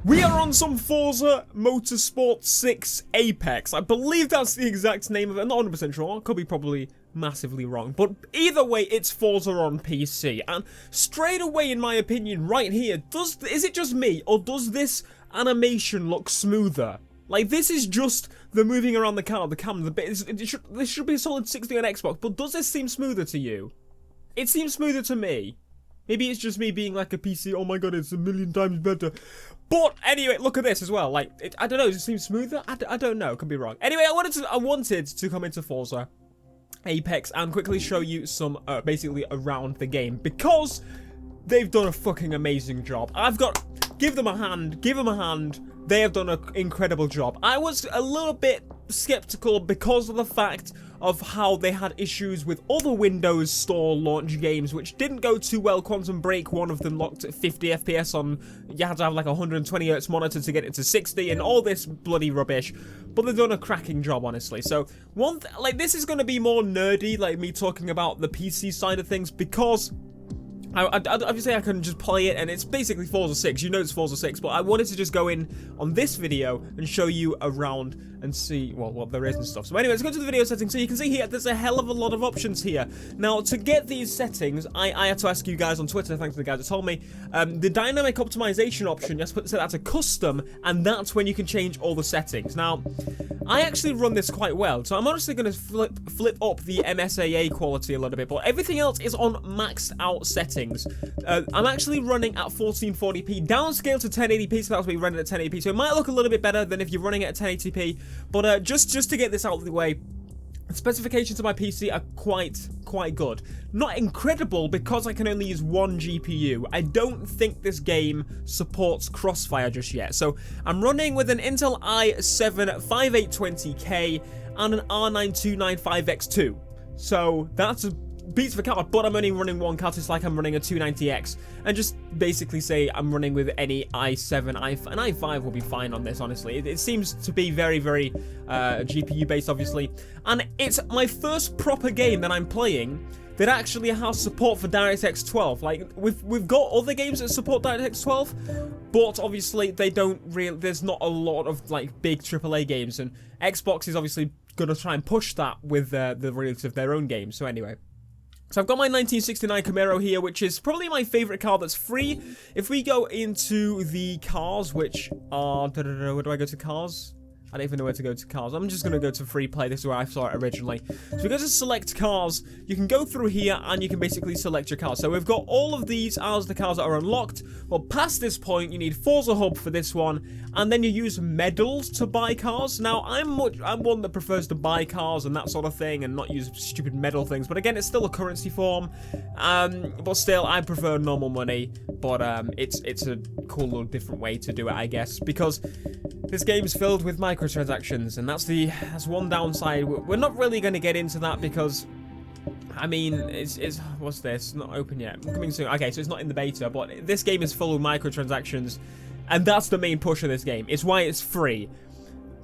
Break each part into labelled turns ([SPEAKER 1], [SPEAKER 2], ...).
[SPEAKER 1] We are on some Forza Motorsport 6 Apex. I believe that's the exact name of it. I'm not 100% sure. I could be probably massively wrong. But either way, it's Forza on PC. And straight away, in my opinion, right here, is it just me? Or does this animation look smoother? Like, this is just the moving around the car, the camera, this should be a solid 60 on Xbox. But does this seem smoother to you? It seems smoother to me. Maybe it's just me being like a PC, oh my god, it's a million times better. But anyway, look at this as well. Like, I don't know, does it seem smoother? I don't know, could be wrong. Anyway, I wanted to come into Forza Apex and quickly show you some, basically around the game. Because they've done a fucking amazing job. Give them a hand. They have done an incredible job. I was a little bit skeptical because of the fact of how they had issues with other Windows Store launch games, which didn't go too well. Quantum Break, one of them locked at 50 FPS on, you had to have like a 120Hz monitor to get it to 60, and all this bloody rubbish. But they've done a cracking job, honestly. So, this is going to be more nerdy, like me talking about the PC side of things, because obviously I can just play it, and it's basically Forza 6. You know it's Forza 6, but I wanted to just go in on this video and show you around and see, well, what there is and stuff. So anyway, let's go to the video settings. So you can see here, there's a hell of a lot of options here. Now, to get these settings, I had to ask you guys on Twitter, thanks to the guys that told me, the dynamic optimization option, you have to set that to custom, and that's when you can change all the settings. Now, I actually run this quite well, so I'm honestly going to flip up the MSAA quality a little bit, but everything else is on maxed out settings. I'm actually running at 1440p, downscale to 1080p, so that's why you're running at 1080p, so it might look a little bit better than if you're running at 1080p, but just to get this out of the way, specifications of my PC are quite good. Not incredible because I can only use one GPU. I don't think this game supports Crossfire just yet. So I'm running with an Intel i7 5820K and an R9 295X2. So that's beats the card, but I'm only running one card. It's like I'm running a 290X, and just basically say I'm running with any i7, an i5 will be fine on this, honestly. It seems to be very GPU based, obviously, and it's my first proper game that I'm playing that actually has support for DirectX 12. Like, we've got other games that support DirectX 12, but obviously they don't really, there's not a lot of like big AAA games, and Xbox is obviously gonna try and push that with the release of their own games. So anyway, so I've got my 1969 Camaro here, which is probably my favorite car that's free. If we go into the cars, which are, where do I go to cars? I don't even know where to go to cars. I'm just going to go to free play. This is where I saw it originally. So we go to select cars. You can go through here and you can basically select your cars. So we've got all of these as the cars that are unlocked. Well, past this point, you need Forza Hub for this one. And then you use medals to buy cars. Now, I'm one that prefers to buy cars and that sort of thing and not use stupid medal things. But again, it's still a currency form. But still, I prefer normal money. But it's a cool little different way to do it, I guess. Because this game is filled with microtransactions, and that's one downside. We're not really going to get into that because, I mean, what's this? Not open yet. Coming soon. Okay, so it's not in the beta, but this game is full of microtransactions, and that's the main push of this game. It's why it's free.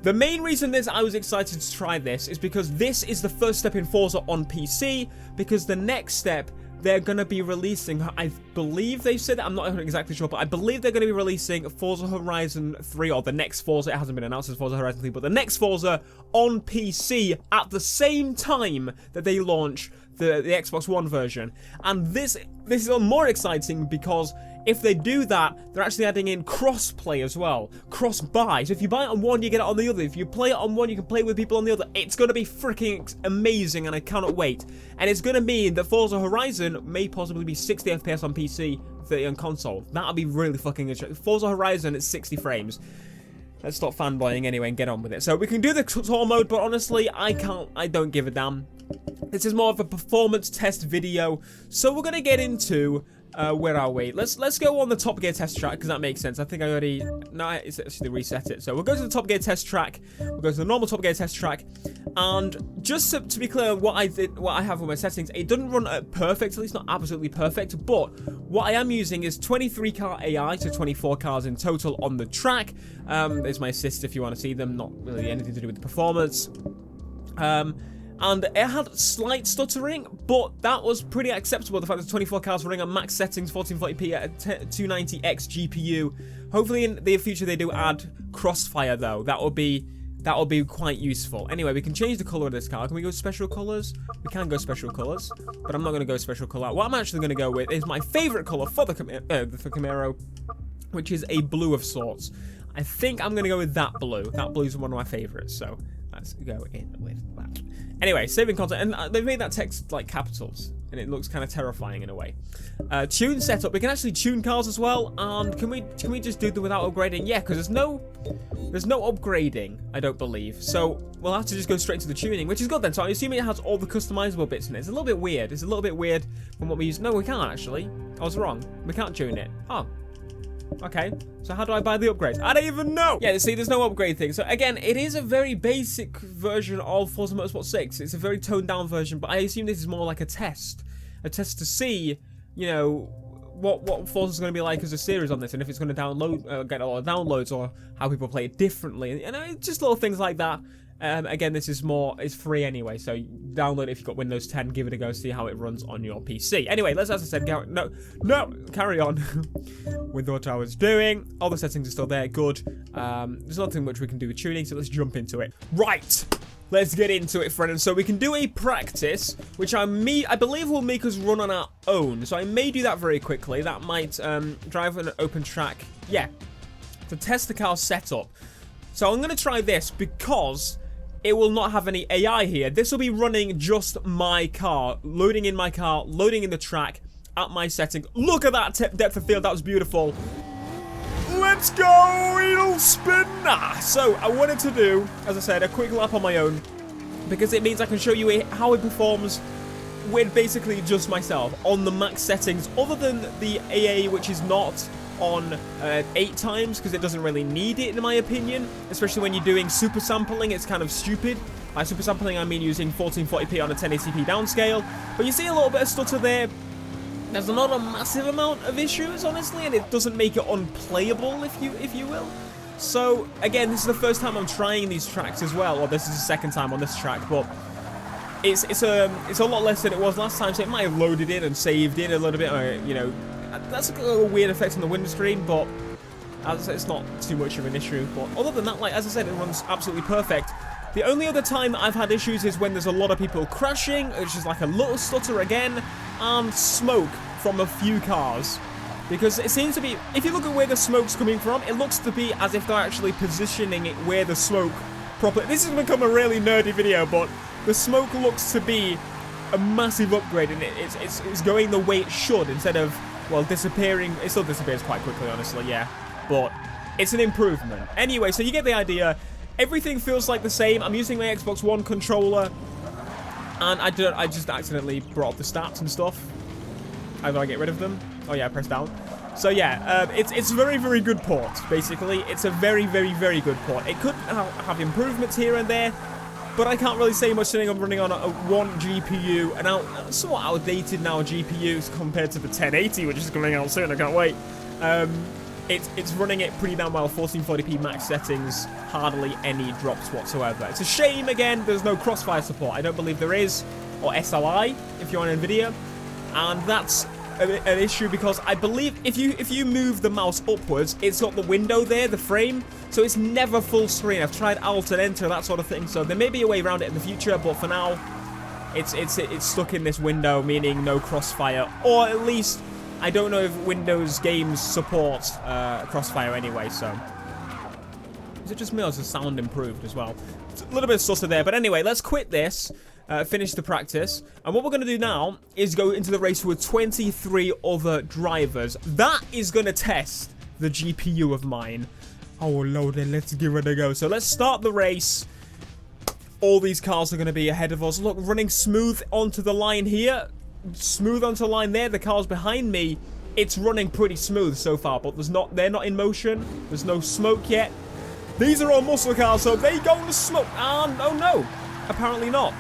[SPEAKER 1] The main reason I was excited to try this is because this is the first step in Forza on PC, because the next step, they're going to be releasing, I believe they said, I'm not exactly sure, but I believe they're going to be releasing Forza Horizon 3, or the next Forza. It hasn't been announced as Forza Horizon 3, but the next Forza on PC at the same time that they launch the Xbox One version. And this is more exciting because if they do that, they're actually adding in cross-play as well. Cross-buy. So if you buy it on one, you get it on the other. If you play it on one, you can play with people on the other. It's going to be freaking amazing, and I cannot wait. And it's going to mean that Forza Horizon may possibly be 60 FPS on PC, 30 on console. That'll be really fucking interesting. Forza Horizon at 60 frames. Let's stop fanboying anyway and get on with it. So we can do the tour mode, but honestly, I don't give a damn. This is more of a performance test video. So we're going to get into... where are we? Let's go on the Top Gear test track, because that makes sense. I think I already... No, it's actually reset it. So we'll go to the Top Gear test track. We'll go to the normal Top Gear test track. And just to be clear, what I have with my settings, it doesn't run perfect, at least not absolutely perfect. But what I am using is 23 car AI, so 24 cars in total on the track. There's my assist if you want to see them. Not really anything to do with the performance. and it had slight stuttering, but that was pretty acceptable. The fact there's 24 cars running on max settings, 1440p at a 290X GPU. Hopefully in the future they do add crossfire though. That would be quite useful. Anyway, we can change the color of this car. Can we go special colors? We can go special colors, but I'm not going to go special color. What I'm actually going to go with is my favorite color for the Camaro, which is a blue of sorts. I think I'm going to go with that blue. That blue is one of my favorites, so let's go in with that. Anyway, saving content, and they've made that text like capitals, and it looks kind of terrifying in a way. Tune setup. We can actually tune cars as well, and can we just do them without upgrading? Yeah, because there's no upgrading, I don't believe. So we'll have to just go straight to the tuning, which is good then. So I'm assuming it has all the customizable bits in it. It's a little bit weird. It's a little bit weird from what we use. No, we can't actually. I was wrong. We can't tune it. Oh. Okay, so how do I buy the upgrades? I don't even know! Yeah, see, there's no upgrade thing. So again, it is a very basic version of Forza Motorsport 6. It's a very toned down version, but I assume this is more like a test. A test to see, you know, what Forza's going to be like as a series on this, and if it's going to download, get a lot of downloads, or how people play it differently. And just little things like that. Again, this is it's free anyway, so download it if you've got Windows 10, give it a go, see how it runs on your PC. Anyway, as I said, carry on with what I was doing. All the settings are still there, good. There's nothing much we can do with tuning, so let's jump into it. Right, let's get into it, friend. And so we can do a practice, which I believe will make us run on our own. So I may do that very quickly. That might drive an open track, yeah, to test the car's setup. So I'm going to try this because it will not have any AI here. This will be running just my car, loading in my car, loading in the track at my settings. Look at that depth of field. That was beautiful. Let's go. It'll spin. So I wanted to do, as I said, a quick lap on my own because it means I can show you how it performs with basically just myself on the max settings, other than the AA, which is not on 8 times, because it doesn't really need it in my opinion, especially when you're doing super sampling. It's kind of stupid. By super sampling I mean using 1440p on a 1080p downscale, but you see a little bit of stutter there. There's not a massive amount of issues, honestly, and it doesn't make it unplayable, if you will. So again, this is the first time I'm trying these tracks as well, or this is the second time on this track, but it's a lot less than it was last time, so it might have loaded in and saved in a little bit, you know. That's a little weird effect on the windscreen, but as I said, it's not too much of an issue. But other than that, like as I said, it runs absolutely perfect. The only other time that I've had issues is when there's a lot of people crashing, which is like a little stutter again, and smoke from a few cars. Because it seems to be, if you look at where the smoke's coming from, it looks to be as if they're actually positioning it where the smoke properly. This has become a really nerdy video, but the smoke looks to be a massive upgrade, and it's going the way it should, instead of, well, disappearing. It still disappears quite quickly, honestly, yeah. But it's an improvement. Anyway, so you get the idea. Everything feels like the same. I'm using my Xbox One controller. And I just accidentally brought up the stats and stuff. How do I get rid of them? Oh, yeah, press down. So, yeah, it's a very, very good port, basically. It's a very, very, very good port. It could have improvements here and there, but I can't really say much saying I'm running on a 1 GPU, and somewhat outdated now GPUs compared to the 1080, which is coming out soon. I can't wait. It's running it pretty damn well. 1440p max settings, hardly any drops whatsoever. It's a shame, again, there's no crossfire support. I don't believe there is, or SLI if you're on NVIDIA, and that's an issue because I believe if you move the mouse upwards, it's got the window there, the frame, so it's never full screen. I've tried Alt and Enter, that sort of thing, so there may be a way around it in the future, but for now, it's stuck in this window, meaning no crossfire, or at least I don't know if Windows games support crossfire anyway. So is it just me or has the sound improved as well? It's a little bit of stutter there, but anyway, let's quit this. Finish the practice, and what we're going to do now is go into the race with 23 other drivers. That is going to test the GPU of mine. Oh lord, then let's give it a go. So let's start the race. All these cars are going to be ahead of us. Look, running smooth onto the line here, smooth onto the line there. The cars behind me, it's running pretty smooth so far, but they're not in motion. There's no smoke yet. These are all muscle cars, so they going to smoke. Oh no, apparently not.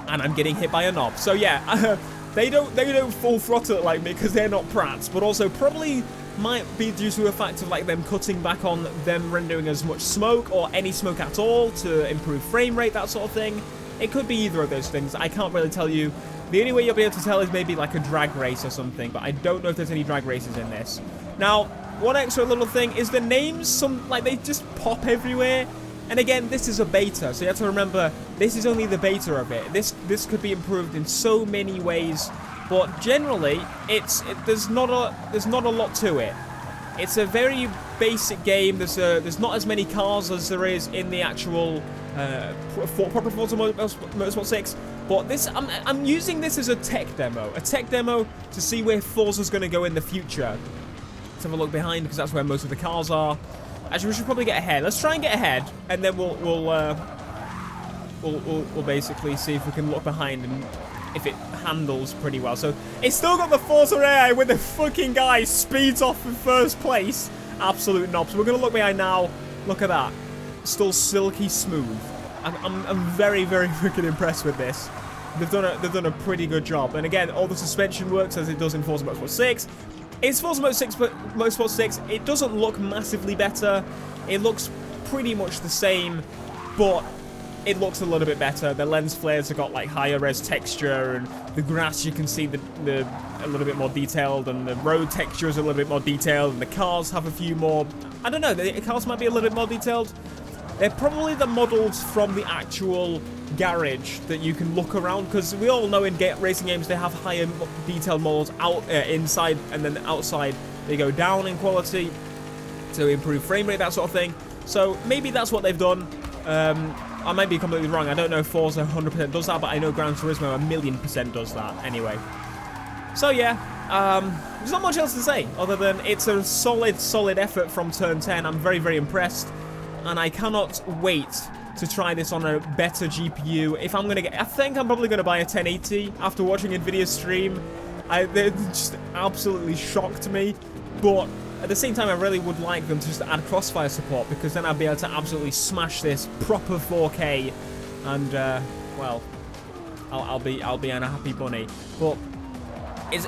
[SPEAKER 1] And I'm getting hit by a knob. So yeah, they don't full throttle it like me because they're not prats, but also probably might be due to a fact of like them cutting back on them rendering as much smoke or any smoke at all to improve frame rate, that sort of thing. It could be either of those things. I can't really tell you. The only way you'll be able to tell is maybe like a drag race or something, but I don't know if there's any drag races in this. Now, one extra little thing is the names, they just pop everywhere. And again, this is a beta, so you have to remember, this is only the beta of it. This could be improved in so many ways, but generally, there's not a lot to it. It's a very basic game. There's not as many cars as there is in the actual proper Forza Motorsport 6. But this, I'm using this as a tech demo to see where Forza's going to go in the future. Let's have a look behind because that's where most of the cars are. Actually, we should probably get ahead. Let's try and get ahead, and then we'll basically see if we can look behind and if it handles pretty well. So it's still got the Forza AI with the fucking guy speeds off in first place. Absolute knob. So we're gonna look behind now. Look at that. Still silky smooth. I'm very, very freaking impressed with this. They've done a pretty good job. And again, all the suspension works as it does in Forza Motorsport 6. It's Forza Motorsport 6. It doesn't look massively better. It looks pretty much the same, but it looks a little bit better. The lens flares have got like higher res texture, and the grass you can see a little bit more detailed, and the road texture is a little bit more detailed, and the cars have a few more. I don't know. The cars might be a little bit more detailed. They're probably the models from the actual garage that you can look around, because we all know in racing games they have higher detailed models inside, and then outside they go down in quality to improve frame rate, that sort of thing. So maybe that's what they've done. I might be completely wrong. I don't know if Forza 100% does that, but I know Gran Turismo 1,000,000% does that anyway. So yeah, there's not much else to say other than it's a solid effort from Turn 10. I'm very, very impressed, and I cannot wait to try this on a better GPU. If I'm gonna I think I'm probably gonna buy a 1080 after watching Nvidia's stream. They just absolutely shocked me, but at the same time, I really would like them to just add crossfire support, because then I'd be able to absolutely smash this proper 4K, and well, I'll be a happy bunny. But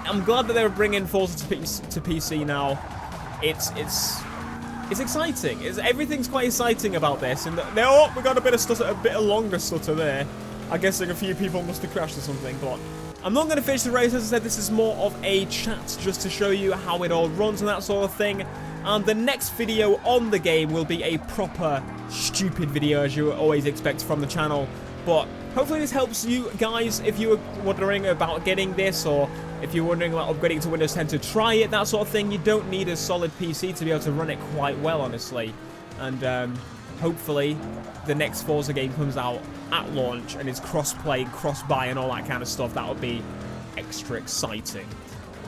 [SPEAKER 1] I'm glad that they're bringing Forza to PC now. It's exciting. Everything's quite exciting about this. And we got a bit of stutter, a bit of longer stutter there. I'm guessing a few people must have crashed or something, but I'm not going to finish the race. As I said, this is more of a chat just to show you how it all runs and that sort of thing. And the next video on the game will be a proper stupid video, as you always expect from the channel. But hopefully this helps you guys if you were wondering about getting this, or if you're wondering about upgrading to Windows 10 to try it, that sort of thing. You don't need a solid PC to be able to run it quite well, honestly. And hopefully the next Forza game comes out at launch and is cross-play, cross-buy, and all that kind of stuff. That would be extra exciting.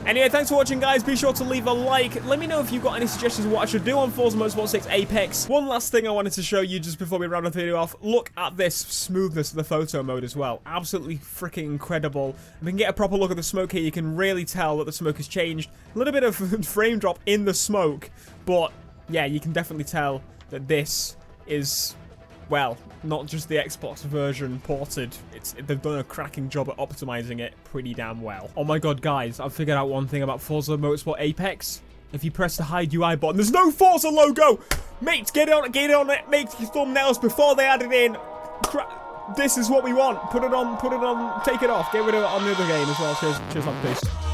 [SPEAKER 1] Anyway, thanks for watching, guys. Be sure to leave a like. Let me know if you've got any suggestions of what I should do on Forza Motorsport 6 Apex. One last thing I wanted to show you just before we round the video off. Look at this smoothness of the photo mode as well. Absolutely freaking incredible. We can get a proper look at the smoke here. You can really tell that the smoke has changed. A little bit of frame drop in the smoke, but yeah, you can definitely tell that this is, well, not just the Xbox version ported. They've done a cracking job at optimizing it pretty damn well. Oh my god, guys, I've figured out one thing about Forza Motorsport Apex. If you press the hide UI button, there's no Forza logo! Mate, get on it, make your thumbnails before they add it in. This is what we want. Put it on, take it off, get rid of it on the other game as well. Cheers, love, peace.